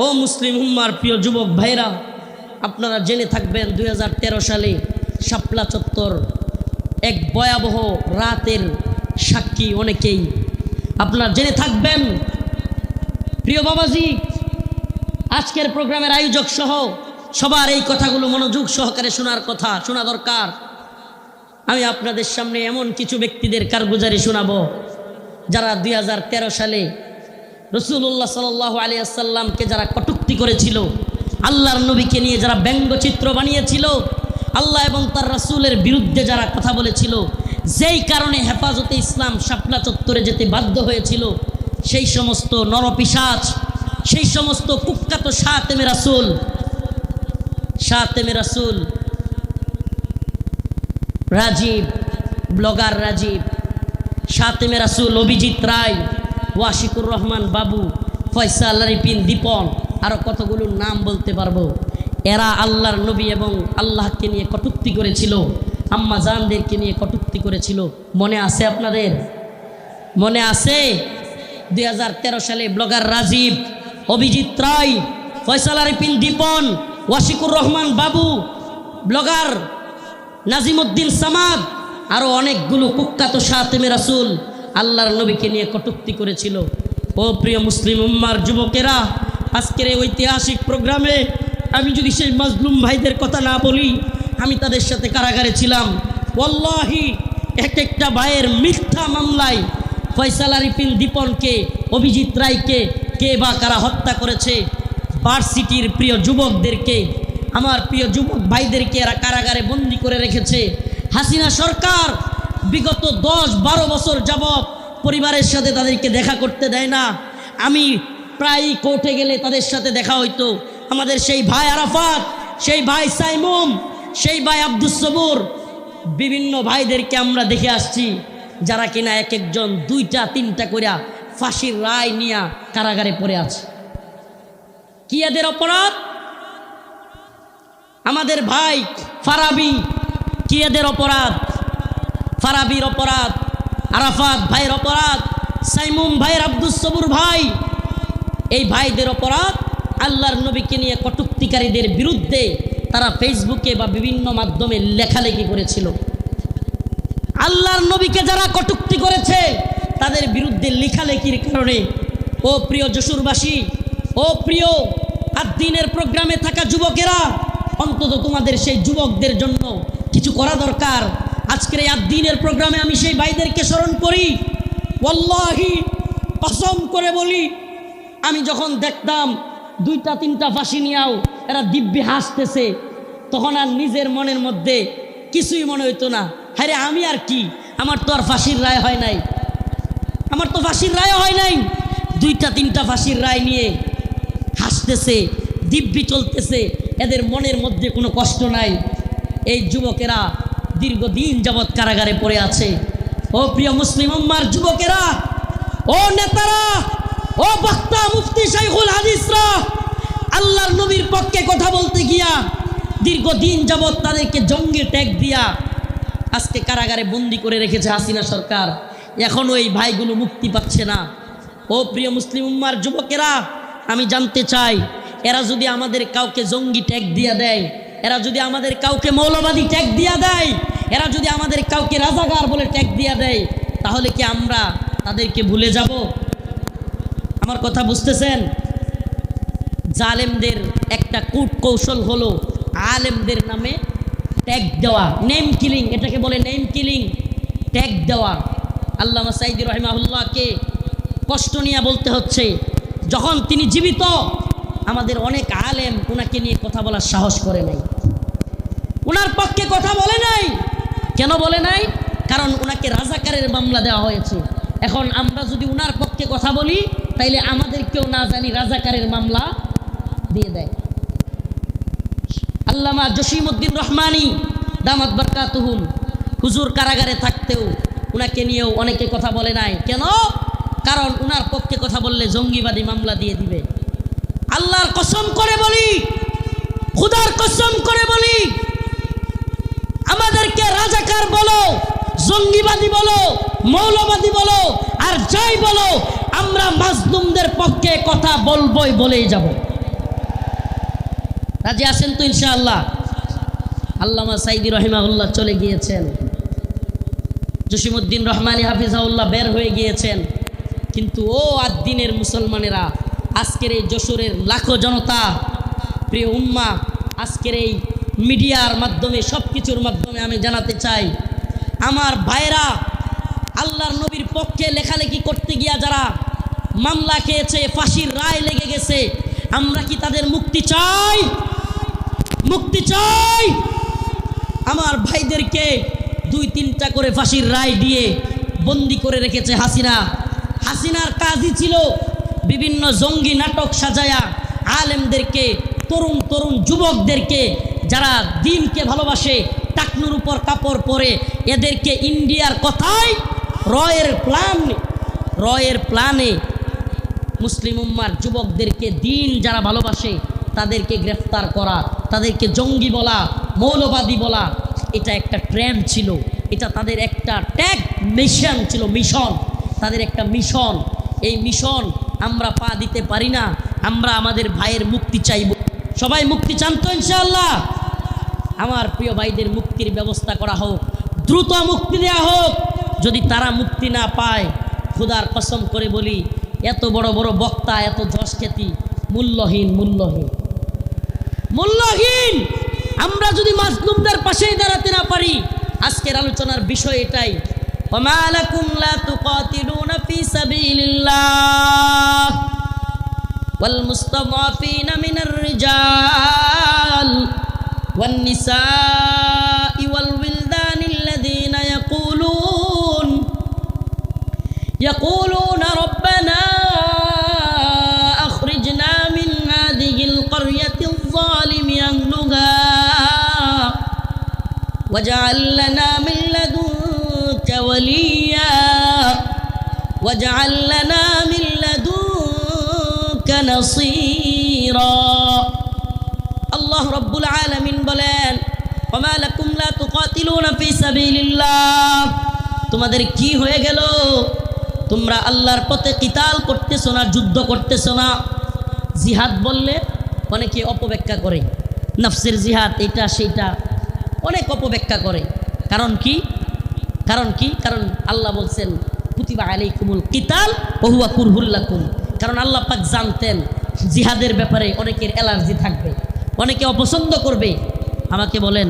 ও মুসলিম উম্মার প্রিয় যুবক ভাইরা, আপনারা জেনে থাকবেন 2013 সালে শাপলা চত্বর এক ভয়াবহ রাতের সাক্ষী অনেকেই। আপনারা জেনে থাকবেন প্রিয় বাবাজি, আজকের প্রোগ্রামের আয়োজক সহ সবার এই কথাগুলো মনোযোগ সহকারে শোনার কথা, শোনা দরকার। আমি আপনাদের সামনে এমন কিছু ব্যক্তিদের কারগুজারি শোনাবো যারা 2013 সালে রাসূলুল্লাহ সাল্লাল্লাহু আলাইহি ওয়াসাল্লামকে যারা কটূক্তি করেছিল, আল্লাহর নবীকে নিয়ে যারা ব্যঙ্গচিত্র বানিয়েছিল, আল্লাহ এবং তার রাসূলের বিরুদ্ধে যারা কথা বলেছিল, যেই কারণে হেফাজতে ইসলাম শাপলা চত্বরে যেতে বাধ্য হয়েছিল, সেই সমস্ত নরপিশাচ, সেই সমস্ত কুখ্যাত শাতেমে রাসূল রাজীব, ব্লগার রাজীব, শাতেমে রাসূল অভিজিৎ রায়, ওয়াশিকুর রহমান বাবু, ফয়সাল রিপিন দীপন, আরও কতগুলো নাম বলতে পারবো। এরা আল্লাহর নবী এবং আল্লাহকে নিয়ে কটূক্তি করেছিল, আম্মা জানদেরকে নিয়ে কটূক্তি করেছিল। মনে আছে আপনাদের? মনে আছে? 2013 সালে ব্লগার রাজীব, অভিজিৎ রায়, ফয়সাল রিপিন দীপন, ওয়াশিকুর রহমান বাবু, ব্লগার নাজিমউদ্দিন সামাদ, আরও অনেকগুলো কুখ্যাত শাতেমে রাসূল আল্লাহর নবীকে নিয়ে কটূক্তি করেছিল। ও প্রিয় মুসলিম উম্মার যুবকেরা, আজকের এই ঐতিহাসিক প্রোগ্রামে আমি যদি সেই মাজলুম ভাইদের কথা না বলি, আমি তাদের সাথে কারাগারে ছিলাম। ওয়াল্লাহি এক একটা ভাইয়ের মিথ্যা মামলায় ফয়সাল আরিফিন দীপনকে, অভিজিৎ রায়কে কে বা কারা হত্যা করেছে, ভার্সিটির প্রিয় যুবকদেরকে, আমার প্রিয় যুবক ভাইদেরকে এরা কারাগারে বন্দি করে রেখেছে। হাসিনা সরকার বিগত 10-12 বছর যাবৎ পরিবারের সাথে তাদেরকে দেখা করতে দেয় না। আমি প্রায়ই কোর্টে গেলে তাদের সাথে দেখা হইতো। আমাদের সেই ভাই আরাফাত, সেই ভাই সাইমুম, সেই ভাই আব্দুস সবুর, বিভিন্ন ভাইদেরকে আমরা দেখে আসছি যারা কিনা এক একজন 2টা-3টা করে ফাঁসির রায় নিয়ে কারাগারে পড়ে আছে। কি এদের অপরাধ? আমাদের ভাই ফারাবি, কি এদের অপরাধ? ফারাবির অপরাধ, আরাফাত ভাইয়ের অপরাধ, সাইমুম ভাইয়ের, আব্দুস সবুর ভাই, এই ভাইদের অপরাধ আল্লাহর নবীকে নিয়ে কটূক্তিকারীদের বিরুদ্ধে তারা ফেসবুকে বা বিভিন্ন মাধ্যমে লেখালেখি করেছিল। আল্লাহর নবীকে যারা কটূক্তি করেছে তাদের বিরুদ্ধে লেখালেখির কারণে, ও প্রিয় যশোরবাসী, ও প্রিয় আদ্দিনের প্রোগ্রামে থাকা যুবকেরা, অন্তত তোমাদের সেই যুবকদের জন্য কিছু করা দরকার। আজকের এই আদ্দিনের প্রোগ্রামে আমি সেই ভাইদেরকে স্মরণ করি। ওয়াল্লাহি কসম করে বলি, আমি যখন দেখতাম 2টা-3টা ফাঁসি নিয়েও এরা দিব্যি হাসতেছে, তখন আর নিজের মনের মধ্যে কিছুই মনে হইতো না। হ্যাঁ রে, আমি আর কি, আমার তো আর ফাঁসির রায় হয় নাই, আমার তো ফাঁসির রায় হয় নাই। 2টা-3টা ফাঁসির রায় নিয়ে হাসতেছে, দিব্যি চলতেছে, এদের মনের মধ্যে কোনো কষ্ট নাই। এই যুবকেরা দীর্ঘদিন যাবৎ কারাগারে পড়ে আছে। ও প্রিয় মুসলিম উম্মার যুবকেরা, ও নেতারা, ও বক্তা মুফতি শাইখুল হাদিসরা, আল্লাহর নবীর পক্ষে কথা বলতে গিয়া দীর্ঘদিন যাবৎ তাদেরকে জঙ্গি ট্যাগ দিয়া আজকে কারাগারে বন্দি করে রেখেছে হাসিনা সরকার। এখনও এই ভাইগুলো মুক্তি পাচ্ছে না। ও প্রিয় মুসলিম উম্মার যুবকেরা, আমি জানতে চাই, এরা যদি আমাদের কাউকে জঙ্গি ট্যাগ দিয়া দেয়, এরা যদি আমাদের কাউকে মৌলবাদী ট্যাগ দিয়া দেয়, এরা যদি আমাদের কাউকে রাজাকার বলে ট্যাগ দিয়া দেয়, তাহলে কি আমরা তাদেরকে ভুলে যাব? আমার কথা বুঝতেছেন? জালেমদের একটা কূট কৌশল হলো আলেমদের নামে ট্যাগ দেওয়া, নেম কিলিং, এটাকে বলে নেম কিলিং, ট্যাগ দেওয়া। আল্লামা সাঈদী রাহিমাহুল্লাহকে কষ্ট নিয়ে বলতে হচ্ছে, যখন তিনি জীবিত আমাদের অনেক আলেম ওনাকে নিয়ে কথা বলার সাহস করে নাই, ওনার পক্ষে কথা বলে নাই। কেন বলে নাই? কারণ ওনাকে রাজাকারের মামলা দেওয়া হয়েছে। এখন আমরা যদি ওনার পক্ষে কথা বলি, তাইলে আমাদেরকেও না জানি রাজাকারের মামলা দিয়ে দেয়। আল্লামা জসিমউদ্দিন রহমানী দামাত বারকাতুহুম, হুজুর কারাগারে থাকতেও ওনাকে নিয়েও অনেকে কথা বলে নাই। কেন? কারণ ওনার পক্ষে কথা বললে জঙ্গিবাদী মামলা দিয়ে দিবে। আল্লাহর কসম করে বলি, খুদার কসম করে বলি, আমাদেরকে রাজাকার বলো, জঙ্গিবাদী বলো, মৌলবাদী বলো, আর যাই বলো, আমরা মাজলুমদের পক্ষে কথা বলবই, বলেই যাব। রাজি আছেন তো ইনশাআল্লাহ? আল্লামা সাঈদী রাহিমাহুল্লাহ চলে গিয়েছেন, জসিমউদ্দিন রহমানী হাফিজাহুল্লাহ বের হয়ে গিয়েছেন, কিন্তু ও আদ্দিনের মুসলমানেরা, আজকের এই যশোরের লাখো জনতা, প্রিয় উম্মা, আজকের এই মিডিয়ার মাধ্যমে, সব কিছুর মাধ্যমে আমি জানাতে চাই, আমার ভাইরা আল্লাহর নবীর পক্ষে লেখালেখি করতে গিয়া যারা মামলা খেয়েছে, ফাঁসির রায় লেগে গেছে, আমরা কি তাদের মুক্তি চাই? মুক্তি চাই। আমার ভাইদেরকে 2-3টা করে ফাঁসির রায় দিয়ে বন্দি করে রেখেছে হাসিনা। হাসিনার কাজই ছিল বিভিন্ন জঙ্গি নাটক সাজায়া আলেমদেরকে, তরুণ তরুণ যুবকদেরকে যারা দিনকে ভালোবাসে, টাকনুর উপর কাপড় পরে, এদেরকে ইন্ডিয়ার কথায় রয়ের প্ল্যানে মুসলিম উম্মার যুবকদেরকে, দিন যারা ভালোবাসে তাদেরকে গ্রেফতার করা, তাদেরকে জঙ্গি বলা, মৌলবাদী বলা, এটা একটা ট্রেন্ড ছিল, এটা তাদের একটা ট্যাগ মিশন ছিল, মিশন, তাদের একটা মিশন। এই মিশন আমরা পা দিতে পারি না। আমরা আমাদের ভাইয়ের মুক্তি চাইব। সবাই মুক্তি চান তো ইনশাআল্লাহ? আমার প্রিয় ভাইদের মুক্তির ব্যবস্থা করা হোক, দ্রুত মুক্তি দেওয়া হোক। যদি তারা মুক্তি না পায়, খুদার কসম করে বলি, এত বড় বড় বক্তা, এত যশ খ্যাতি মূল্যহীন, মূল্যহীন, মূল্যহীন। আমরা যদি মাজলুমদের পাশেই দাঁড়াতে না পারি, আজকের আলোচনার বিষয় এটাই, وما لكم لا تقاتلون في سبيل الله والمستضعفين من الرجال والنساء والولدان الذين يقولون ربنا أخرجنا من هذه القرية الظالم أهلها واجعل لنا من لدنك وليا واجعل لنا من لدنك نصيرا الله رب العالمين বলেন وما لكم لا تقاتلون في سبيل الله তোমাদের কি হয়ে গেল তোমরা আল্লাহর পথে কিতাল করতেছো না যুদ্ধ করতেছো না জিহাদ বললে অনেকে অপব্যাখ্যা করে নফসের জিহাদ এটা সেটা অনেক অপব্যাখ্যা করে কারণ কি কারণ আল্লাহ বলছেন কুতিবা আলাইকুমুল কিতাল ওয়া হুয়া কুরহুল লাকুম কারণ আল্লাহ পাক জানতেন জিহাদের ব্যাপারে অনেকের অ্যালার্জি থাকবে অনেকে অপছন্দ করবে আমাকে বলেন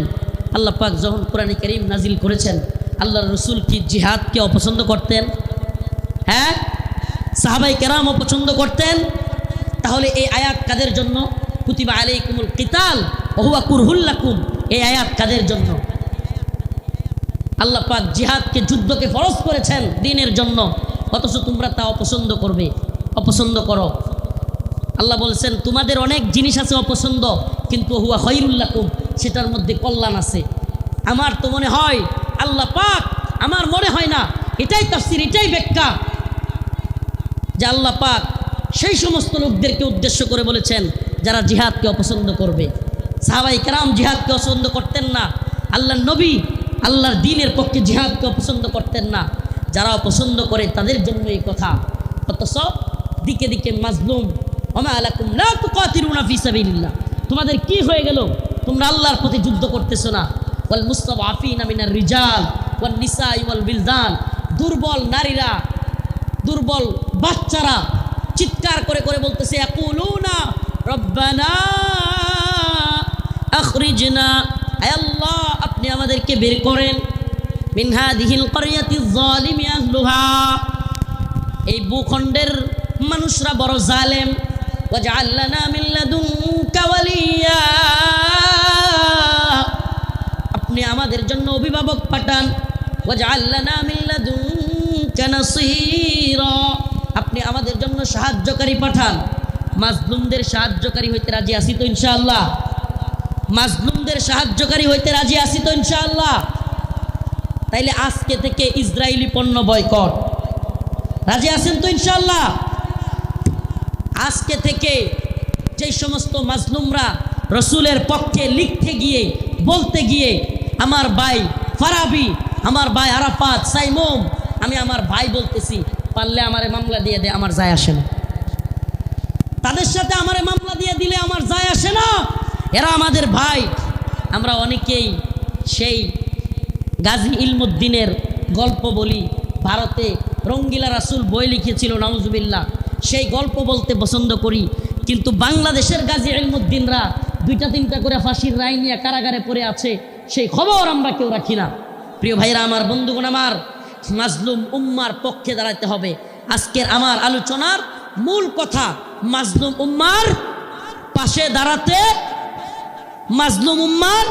আল্লাহ পাক যখন কোরআনে কারীম নাজিল করেছেন আল্লাহর রাসূল কি জিহাদকে অপছন্দ করতেন হ্যাঁ সাহাবায়ে কেরাম অপছন্দ করতেন তাহলে এই আয়াত কাদের জন্য কুতিবা আলাইকুমুল কিতাল ওয়া হুয়া কুরহুল লাকুম এই আয়াত কাদের জন্য আল্লাহ পাক জিহাদকে যুদ্ধকে ফরজ করেছেন দ্বীনের জন্য অথচ তোমরা তা অপছন্দ করো আল্লাহ বলছেন তোমাদের অনেক জিনিস আছে অপছন্দ কিন্তু হুয়া খায়রুল লাকুম সেটার মধ্যে কল্যাণ আছে আমার তো মনে হয় আল্লাহ পাক আমার মনে হয় না এটাই তাফসীর এটাই ব্যাখ্যা যে আল্লাহ পাক সেই সমস্ত লোকদেরকে উদ্দেশ্য করে বলেছেন যারা জিহাদকে অপছন্দ করবে সাহাবায়ে কেরাম জিহাদকে অপছন্দ করতেন না আল্লাহর নবী আল্লাহর দ্বীনের পক্ষে জিহাদকে অপছন্দ করতেন না যারা অপছন্দ করে তাদের জন্য এই কথা অথচ দিকে দিকে মাজলুম ওয়া মা লাকুম লা তুকাতিলুনা ফি সাবিলিল্লাহ তোমাদের কি হয়ে গেল তোমরা আল্লাহর পথে যুদ্ধ করতেছো না ওয়াল মুস্তাদআফিনা মিনার রিজাল ওয়ান নিসাই ওয়াল বিলদান দুর্বল নারীরা দুর্বল বাচ্চারা চিৎকার করে করে বলতেছে ইয়াকুলুনা রব্বানা আখরিজনা আয় আল্লাহ আপনি আমাদেরকে বের করেন মিন হাযিহিল ক্বরিয়াতিয যালিমি আহলুহা এই ভূখণ্ডের মানুষরা বড় জালেম ওয়াজআল লানা মিন লাদুনকা ওয়ালিয়া আপনি আমাদের জন্য অভিভাবক পাঠান ওয়াজআল লানা মিন লাদুনকা নাসীরা আপনি আমাদের জন্য সাহায্যকারী পাঠান মাজলুমদের সাহায্যকারী হইতে রাজি আছি তো ইনশাআল্লাহ মাজলুমদের সাহায্যকারী হইতে রাজি আছি তো ইনশাআল্লাহ তাইলে আজকে থেকে ইসরায়েলি পণ্য বয়কট রাজি আছেন তো ইনশাআল্লাহ আজকে থেকে যে সমস্ত মাজলুমরা রসুলের পক্ষে লিখতে গিয়ে বলতে গিয়ে আমার ভাই ফারাবি আমার ভাই আরাফাত সাইমুম আমি আমার ভাই বলতেছি পারলে আমারে মামলা দিয়ে দে আমার যায় আসে না তাদের সাথে আমারে মামলা দিয়ে দিলে আমার যায় আসে না এরা আমাদের ভাই আমরা অনেকেই সেই গাজী ইলমুদ্দিনের গল্প বলি ভারতে রঙ্গিলা রাসূল বই লিখেছিল নাউজুবিল্লাহ সেই গল্প বলতে পছন্দ করি কিন্তু বাংলাদেশের গাজী ইলমুদ্দিনরা 2টা-3টা করে ফাঁসির রায় নিয়ে কারাগারে পড়ে আছে সেই খবর আমরা কেউ রাখি না প্রিয় ভাইরা আমার বন্ধুগণ আমার মাজলুম উম্মার পক্ষে দাঁড়াতে হবে আজকের আমার আলোচনার মূল কথা মাজলুম উম্মার পাশে দাঁড়াতে মাজলুম উম্মার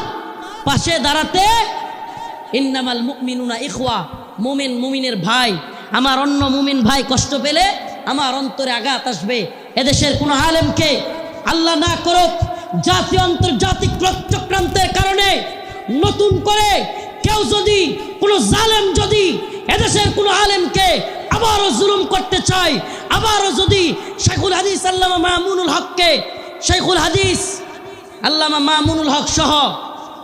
পাশে দাঁড়াতে ইন্নামাল মুমিনুনা ইখওয়া মুমিন মুমিনের ভাই আমার অন্য মুমিন ভাই কষ্ট পেলে আমার অন্তরে আঘাত আসবে এদেশের কোনো আলেমকে আল্লাহ না করুক জাতীয় আন্তর্জাতিক চক্রান্তের কারণে নতুন করে কেউ যদি কোনো জালেম যদি এদেশের কোনো আলেমকে আবারও জুলুম করতে চায় আবারও যদি শেখুল হাদিস আল্লামা মামুনুল হককে শেখুল হাদিস আল্লামা মামুনুল হক সহ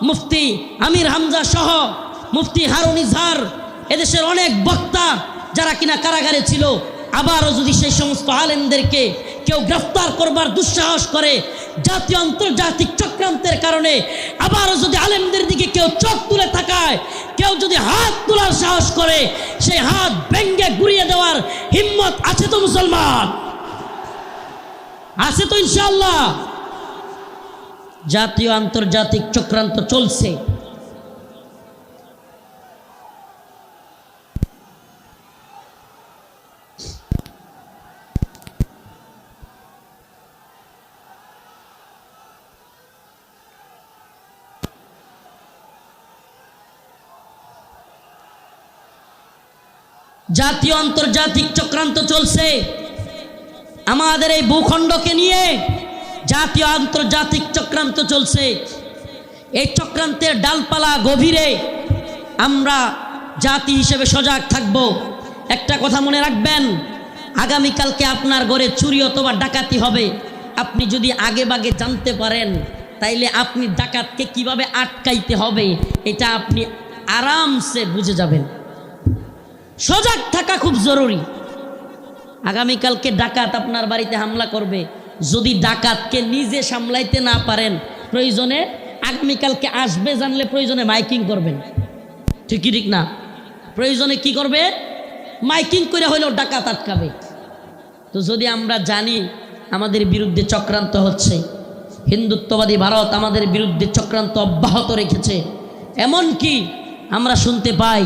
মুফতি আমির হামজা সহ মুফতি হারুন ইজহার এদেশের অনেক বক্তা যারা কিনা কারাগারে ছিল আবারও যদি সেই সমস্ত আলেমদেরকে কেউ গ্রেফতার করবার দুঃসাহস করে জাতীয় আন্তর্জাতিক চক্রান্তের কারণে আবারও যদি আলেমদের দিকে কেউ চোখ তুলে তাকায় কেউ যদি হাত তোলার সাহস করে সেই হাত ভেঙ্গে গুড়িয়ে দেওয়ার হিম্মত আছে তো মুসলমান আছে তো ইনশাআল্লাহ জাতীয় আন্তর্জাতিক চক্রান্ত চলছে জাতীয় আন্তর্জাতিক চক্রান্ত চলছে আমাদের এই ভূখণ্ডকে নিয়ে। জাতীয় আন্তর্জাতিক চক্রান্ত চলছে। এই চক্রান্তের ডালপালা গভীরে আমরা জাতি হিসেবে সজাগ থাকব। একটা কথা মনে রাখবেন, আগামীকালকে আপনার ঘরে চুরি অথবা ডাকাতি হবে। আপনি যদি আগে ভাগে জানতে পারেন তাইলে আপনি ডাকাতকে কিভাবে আটকাইতে হবে এটা আপনি আরামসে বুঝে যাবেন। সজাগ থাকা খুব জরুরি। আগামীকালকে ডাকাত আপনার বাড়িতে হামলা করবে, যদি ডাকাতকে নিজে সামলাইতে না পারেন প্রয়োজনে আগামীকালকে আসবে জানলে প্রয়োজনে মাইকিং করবেন। ঠিকই ঠিক না? প্রয়োজনে কি করবে? মাইকিং করে হইলেও ডাকাত আটকাবে। তো যদি আমরা জানি আমাদের বিরুদ্ধে চক্রান্ত হচ্ছে, হিন্দুত্ববাদী ভারত আমাদের বিরুদ্ধে চক্রান্ত অব্যাহত রেখেছে, এমনকি আমরা শুনতে পাই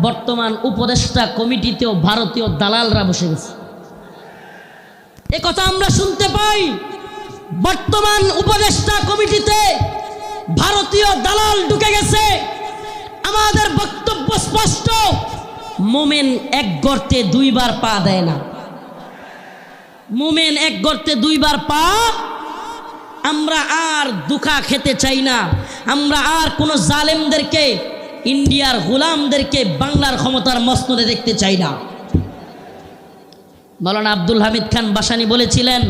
বর্তমান উপদেষ্টা কমিটিতেও ভারতীয় দালালরা বসে গেছে। এ কথা আমরা শুনতে পাই, বর্তমান উপদেষ্টা কমিটিতে ভারতীয় দালাল ঢুকে গেছে। আমাদের বক্তব্য স্পষ্ট, মোমেন এক গর্তে দুইবার পা দেয় না। মোমেন এক গর্তে দুইবার পা। আমরা আর দুঃখা খেতে চাই না। আমরা আর কোনো জালেমদেরকে, ইন্ডিয়ার গোলামদেরকে বাংলার ক্ষমতার মসনদে দেখতে চাই না। মাওলানা আব্দুল হামিদ খান বাসানী বলেছিলেন,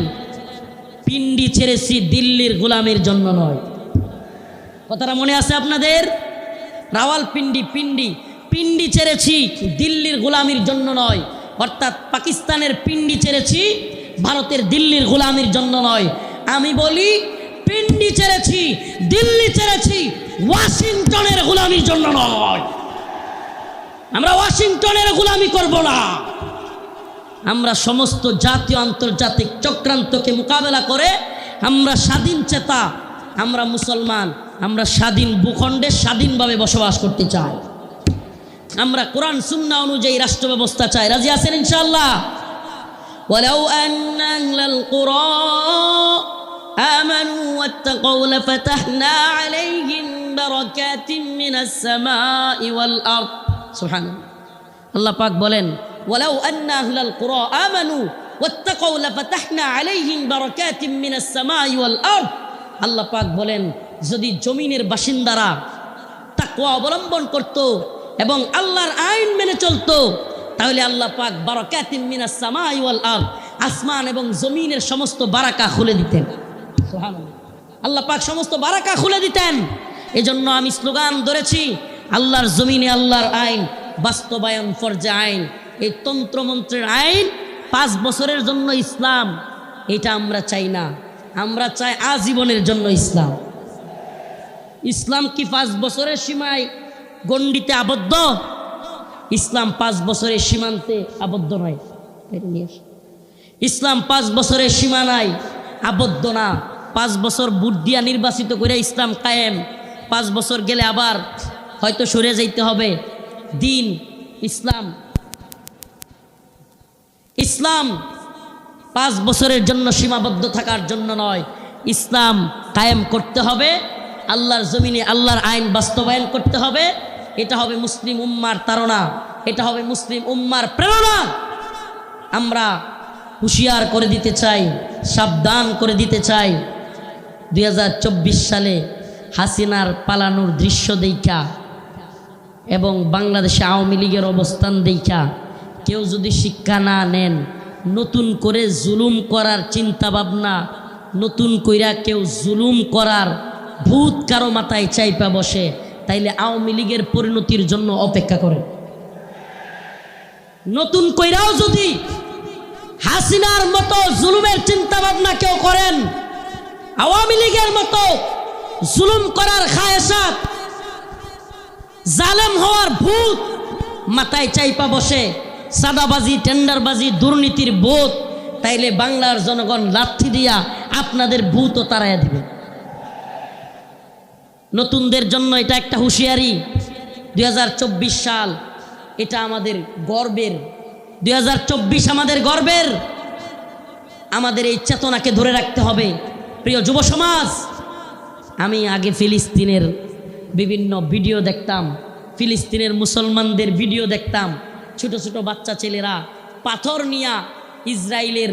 পিন্ডি ছেড়েছি দিল্লির গোলামের জন্য নয়। কথাটা মনে আছে আপনাদের? রাওয়ালপিন্ডি পিন্ডি ছেড়েছি দিল্লির গোলামির জন্য নয়। অর্থাৎ পাকিস্তানের পিন্ডি ছেড়েছি, ভারতের দিল্লির গোলামির জন্য নয়। আমি বলি পিন্ডি ছেড়েছি, দিল্লি ছেড়েছি, ওয়াশিংটনের গোলামির জন্য নয়। আমরা ওয়াশিংটনের গোলামি করব না। আমরা সমস্ত জাতীয় আন্তর্জাতিক চক্রান্তকে মোকাবেলা করে আমরা স্বাধীন চেতা, আমরা মুসলমান, আমরা স্বাধীন ভূখণ্ডে স্বাধীনভাবে বসবাস করতে চাই। আমরা কোরআন সুন্নাহ অনুযায়ী রাষ্ট্র ব্যবস্থা চাই। রাজি আছেন ইনশাআল্লাহ? ওয়ালাউ আন্না আহলাল কুরা আমানু ওয়াত্তাকাউ লাফাতাহনা আলাইহিম বারাকাতিম মিনাস সামাই ওয়াল আরদ। সুবহানাল্লাহ। আল্লাহ পাক বলেন, ওয়ালাউ আন্না আহলাল কুরা আমানু ওয়াত্তাকাউ লাফাতাহনা আলাইহিম বারাকাতিম মিনাস সামাই ওয়াল আরদ। আল্লাহ পাক বলেন, যদি জমিনের বাসিন্দারা তাকওয়া অবলম্বন করত এবং আল্লাহর আইন মেনে চলতো, তাহলে আল্লাহ পাক বারাকাতিম মিনাস সামাই ওয়াল আরদ, আসমান এবং জমিনের সমস্ত বারাকা খুলে দিতেন। সুবহানাল্লাহ। আল্লাহ পাক সমস্ত বারাকা খুলে দিতেন। এজন্য আমি স্লোগান ধরেছি, আল্লাহর জমিনে আল্লাহর আইন বাস্তবায়ন ফরজে আইন। এই তন্ত্রমন্ত্রের আইন 5 বছরের জন্য ইসলাম, এটা আমরা চাই না। আমরা চাই আজীবনের জন্য ইসলাম। ইসলাম কি 5 বছরের সীমায় গণ্ডিতে আবদ্ধ? ইসলাম 5 বছরের সীমান্তে আবদ্ধ নয়। ইসলাম 5 বছরের সীমানায় আবদ্ধ না। 5 বছর ভোট দিয়া নির্বাচিত করে ইসলাম কায়েম। 5 বছর গেলে আবার হয়তো সরে যাইতে হবে। দিন ইসলাম 5 বছরের জন্য সীমাবদ্ধ থাকার জন্য নয়। ইসলাম কায়েম করতে হবে, আল্লাহর জমিনে আল্লাহর আইন বাস্তবায়ন করতে হবে। এটা হবে মুসলিম উম্মার তাড়না, এটা হবে মুসলিম উম্মার প্রেরণা। আমরা হুঁশিয়ার করে দিতে চাই, সাবধান করে দিতে চাই। 2024 সালে হাসিনার পালানোর দৃশ্য দেখা এবং বাংলাদেশে আওয়ামী লীগের অবস্থান দেখা কেউ যদি শিক্ষা না নেন, নতুন করে জুলুম করার চিন্তা ভাবনা, নতুন কইরা কেউ জুলুম করার ভূত কারো মাথায় চাইপা বসে, তাইলে আওয়ামী লীগের পরিণতির জন্য অপেক্ষা করে। নতুন কইরাও যদি হাসিনার মতো জুলুমের চিন্তা ভাবনা কেউ করেন, আওয়ামী লীগের মতো জুলুম করার খায়েশাত, জালেম হওয়ার ভূত মাথায় চাইপা বসে, সাদাবাজি, টেন্ডারবাজি, দুর্নীতির ভূত, তাইলে বাংলার জনগণ লাথি দিয়া আপনাদের ভূতও তাড়াইয়া দিবে। নতুনদের জন্য এটা একটা হুঁশিয়ারি। 2024 সাল এটা আমাদের গর্বের। 2024 আমাদের গর্বের। আমাদের এই চেতনাকে ধরে রাখতে হবে। প্রিয় যুব সমাজ, আমি আগে ফিলিস্তিনের বিভিন্ন ভিডিও দেখতাম, ফিলিস্তিনের মুসলমানদের ভিডিও দেখতাম। ছোট ছোট বাচ্চা ছেলেরা পাথর নিয়া ইসরায়েলের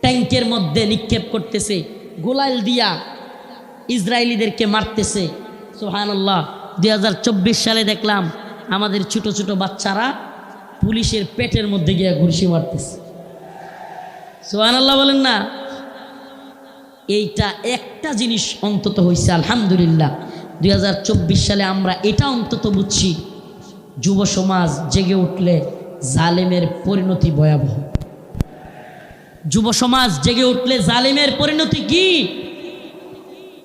ট্যাঙ্কের মধ্যে নিক্ষেপ করতেছে, গোলাল দিয়া ইসরায়েলিদেরকে মারতেছে। সুবহানাল্লাহ। 2024 সালে দেখলাম আমাদের ছোট ছোট বাচ্চারা পুলিশের পেটের মধ্যে গিয়া ঘুরশি মারতেছে। সুবহানাল্লাহ বলেন না? এইটা একটা জিনিস অন্তত হয়েছে আলহামদুলিল্লাহ। 2024 সালে আমরা এটা অন্তত বুঝছি, যুব সমাজ জেগে উঠলে জালেমের পরিণতি ভয়াবহ। যুব সমাজ জেগে উঠলে জালেমের পরিণতি কি?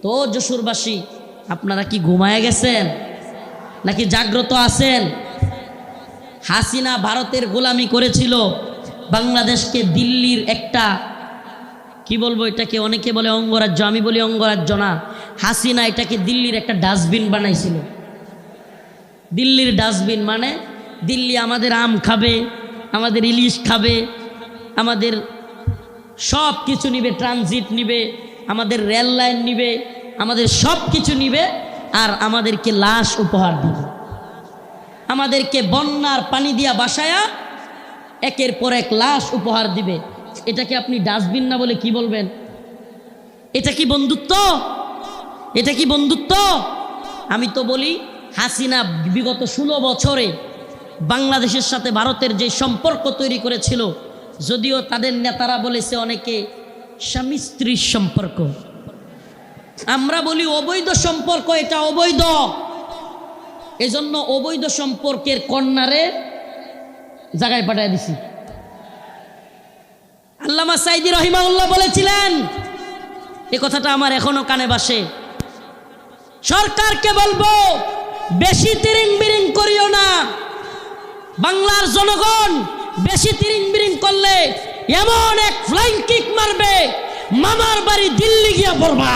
তো যশোরবাসী, আপনারা কি ঘুমায় গেছেন নাকি জাগ্রত আছেন? হাসিনা ভারতের গোলামি করেছিল, বাংলাদেশকে দিল্লির একটা কি বলবো, এটাকে অনেকে বলে অঙ্গরাজ্য, আমি বলি অঙ্গরাজ্য না। হাসিনা এটাকে দিল্লির একটা ডাস্টবিন বানাইছিল। দিল্লির ডাস্টবিন মানে দিল্লি আমাদের আম খাবে, আমাদের ইলিশ খাবে, আমাদের সব কিছু নিবে, ট্রানজিট নিবে, আমাদের রেল লাইন নিবে, আমাদের সব কিছু নিবে, আর আমাদেরকে লাশ উপহার দিবে, আমাদেরকে বন্যার পানি দিয়া বাসায়া একের পর এক লাশ উপহার দিবে। এটাকে আপনি ডাস্টবিন না বলে কি বলবেন? এটা কি বন্ধুত্ব? এটা কি বন্ধুত্ব? আমি তো বলি হাসিনা বিগত 16 বছরে বাংলাদেশের সাথে ভারতের যে সম্পর্ক তৈরি করেছিল, যদিও তাদের নেতারা বলেছে অনেকে স্বামী স্ত্রীর সম্পর্ক, আমরা বলি অবৈধ সম্পর্ক, এটা অবৈধ। এজন্য অবৈধ সম্পর্কের কন্যারে জায়গায় পাঠিয়ে দিছি। আল্লামা সাইদি রহিমাহুল্লাহ বলেছিলেন, এ কথাটা আমার এখনো কানে বাসে, সরকারকে বলবো বেশি তিরিং বিরিং করিও না। বাংলার জনগণ বেশি তিরিং বিরিং করলে এমন এক ফ্লাইং কিক মারবে, মামার বাড়ি দিল্লি গিয়া পড়বা।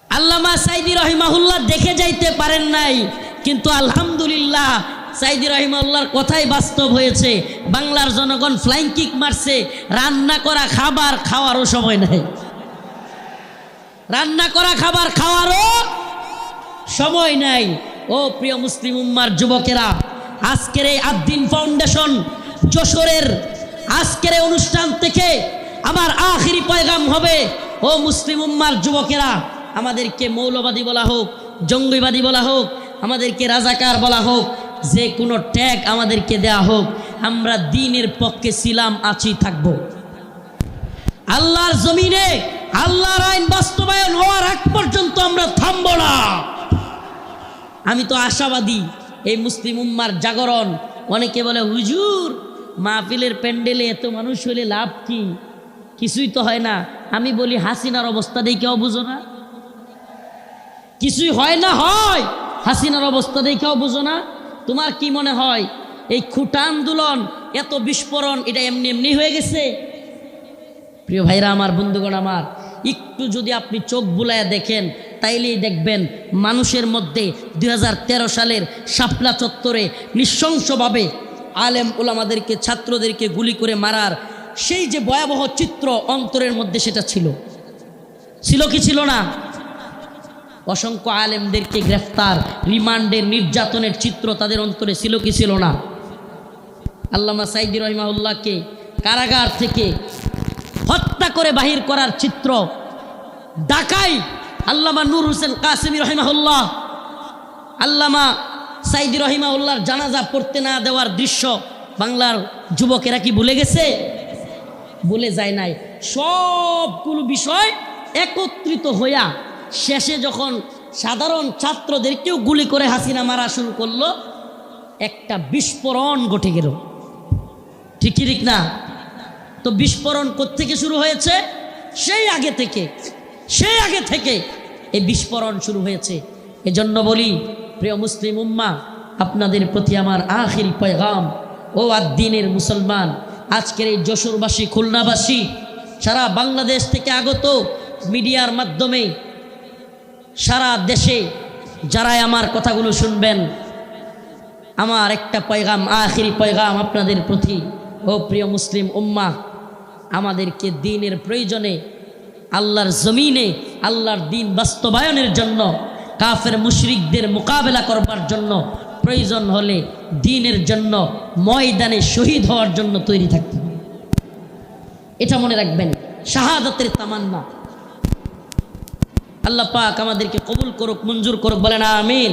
আল্লামা সাইদি রহিমাহুল্লাহ দেখে যাইতে পারেন নাই, কিন্তু আলহামদুলিল্লাহ সাইদি রহিমাহুল্লাহর কথাই বাস্তব হয়েছে। বাংলার জনগণ ফ্লাইং কিক মারছে, রান্না করা খাবার খাওয়ারও সময় নাই, রান্না করা খাবার খাওয়ারও সময় নাই। ও প্রিয় মুসলিম উম্মার যুবকেরা, আজকের এই আদ্দিন ফাউন্ডেশন যশোরের আজকের এই অনুষ্ঠান থেকে আমার আখিরি পয়গাম হবে, ও মুসলিম উম্মার যুবকেরা, আমাদেরকে মৌলবাদী বলা হোক, জঙ্গিবাদী বলা হোক, আমাদেরকে রাজাকার বলা হোক, যে কোনো ট্যাগ আমাদেরকে দেয়া হোক, আমরা দ্বীনের পক্ষে ছিলাম, আছি, থাকব। আল্লাহর জমিনে আল্লাহর আইন বাস্তবায়ন হওয়ার আগ পর্যন্ত আমরা থামব না। আমি তো আশাবাদী এই মুসলিম উম্মার জাগরণ। অনেকে বলে হুজুর মাহফিলের প্যান্ডেলে এত মানুষ হলে লাভ কি? কিছুই তো হয় না। আমি বলি হাসিনার অবস্থা দেখেও বুঝো না? কিছুই হয় না, হয় হাসিনার অবস্থা দেখেও বুঝো না? তোমার কি মনে হয় এই খুঁটা আন্দোলন, এত বিস্ফোরণ, এটা এমনি এমনি হয়ে গেছে? প্রিয় ভাইরা আমার, বন্ধুগণ আমার, একটু যদি আপনি চোখ বুলায় দেখেন তাইলেই দেখবেন মানুষের মধ্যে 2013 সালের শাপলা চত্বরে নৃশংসভাবে আলেম ওলামাদেরকে, ছাত্রদেরকে গুলি করে মারার সেই যে ভয়াবহ চিত্র অন্তরের মধ্যে, সেটা ছিল কি ছিল না? অসংখ্য আলেমদেরকে গ্রেফতার, রিমান্ডের, নির্যাতনের চিত্র তাদের অন্তরে ছিল কি ছিল না? আল্লামা সাইদি রহিমাহুল্লাহকে কারাগার থেকে হত্যা করে বাহির করার চিত্র, ঢাকায় আল্লামা নূর হোসেন কাসেমি রহিমাহুল্লাহ, আল্লামা সাইদি রহিমাহুল্লাহর জানাজা পড়তে না দেওয়ার দৃশ্য বাংলার যুবকেরা কি ভুলে গেছে? ভুলে যায় নাই। সবগুলো বিষয় একত্রিত হইয়া শেষে যখন সাধারণ ছাত্রদেরকেও গুলি করে হাসিনা মারা শুরু করলো, একটা বিস্ফোরণ ঘটে গেল। ঠিক কি ঠিক না? তো বিস্ফোরণ কোত্থেকে শুরু হয়েছে? সেই আগে থেকে এই বিস্ফোরণ শুরু হয়েছে। এজন্য বলি প্রিয় মুসলিম উম্মা, আপনাদের প্রতি আমার আখিরি পয়গাম, ও আদ্দিনের মুসলমান, আজকের এই যশোরবাসী, খুলনাবাসী, সারা বাংলাদেশ থেকে আগত মিডিয়ার মাধ্যমে সারা দেশে যারাই আমার কথাগুলো শুনবেন, আমার একটা পয়গাম, আখিরি পয়গাম আপনাদের প্রতি। ও প্রিয় মুসলিম উম্মাহ, আমাদেরকে দ্বীনের প্রয়োজনে, আল্লাহর জমিনে আল্লাহর দ্বীন বাস্তবায়নের জন্য, কাফের মুশরিকদের মোকাবেলা করবার জন্য প্রয়োজন হলে দ্বীনের জন্য ময়দানে শহীদ হওয়ার জন্য তৈরি থাকতে হবে। এটা মনে রাখবেন, শাহাদাতের তামান্না। আল্লাহ পাক আমাদেরকে কবুল করুক, মঞ্জুর করুক, বলেন আমিন।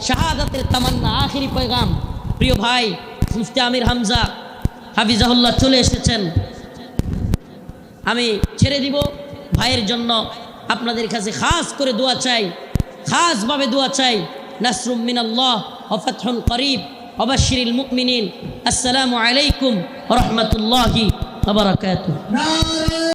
শাহাদাতের তামান্না, আখিরি পয়গাম। প্রিয় ভাই মুফতি আমির হামজা হাফিজাহুল্লাহ চলে এসেছেন। আমি ছেড়ে দিব ভাইয়ের জন্য। আপনাদের কাছে খাস করে দোয়া চাই, খাসভাবে দোয়া চাই। নাসরুম মিনাল্লাহ ওয়া ফাতহুন করিব ওয়া বাশশিরিল মুমিনিন। আসসালামু আলাইকুম ওয়া রাহমাতুল্লাহি ওয়া বারাকাতুহু।